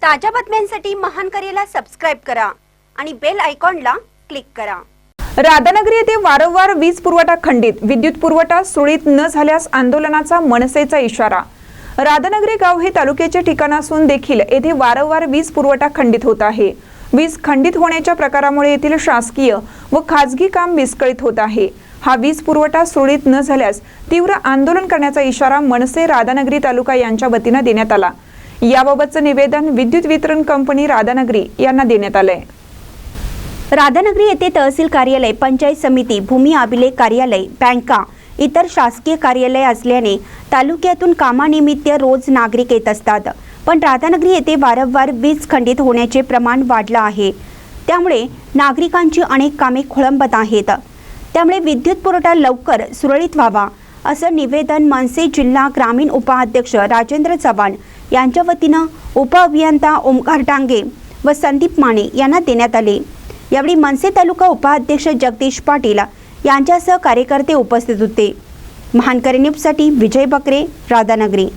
ताज्या बातम्यांसाठी महान करेला सबस्क्राइब करा आणि बेल आयकॉनला क्लिक करा। राधानगरी येथे वारंवार वीज पुरवठा खंडित, विद्युत पुरवठा सुरळीत न झाल्यास आंदोलनाचा मनसेचा इशारा। राधानगरी गाव हे तालुक्याचे ठिकाण असून देखील येथे वारंवार वीज पुरवठा खंडित होत आहे। वीज खंडित होण्याच्या प्रकारामुळे येथील शासकीय व खासगी काम विस्कळीत होत आहे। हा वीज पुरवठा सुरळीत न झाल्यास तीव्र आंदोलन करण्याचा इशारा मनसे राधानगरी तालुका यांच्या वतीने देण्यात आला। याबाबतचे निवेदन विद्युत वितरण कंपनी राधानगरी यांना देण्यात आले। राधानगरी येथे तहसील कार्यालय, पंचायत समिती, भूमी अभिलेख कार्यालय, बँका, इतर शासकीय कार्यालय असल्याने तालुक्यातून कामानिमित्त रोज नागरिक येत असतात। पण राधानगरी येथे वारंवार वीज खंडित होण्याचे प्रमाण वाढले आहे। त्यामुळे नागरिकांची अनेक कामे खोळंबत आहेत। त्यामुळे विद्युत पुरवठा लवकर सुरळीत व्हावा असं निवेदन मनसे जिल्हा ग्रामीण उपाध्यक्ष राजेंद्र चव्हाण यांच्या वतीने उपअभियंता ओमकार डांगे व संदीप माने यांना देण्यात आले। यावेळी मनसे तालुका उपाध्यक्ष जगदीश पाटील यांच्यासह कार्यकर्ते उपस्थित होते। महान करेन्यूजसाठी विजय बकरे, राधानगरी।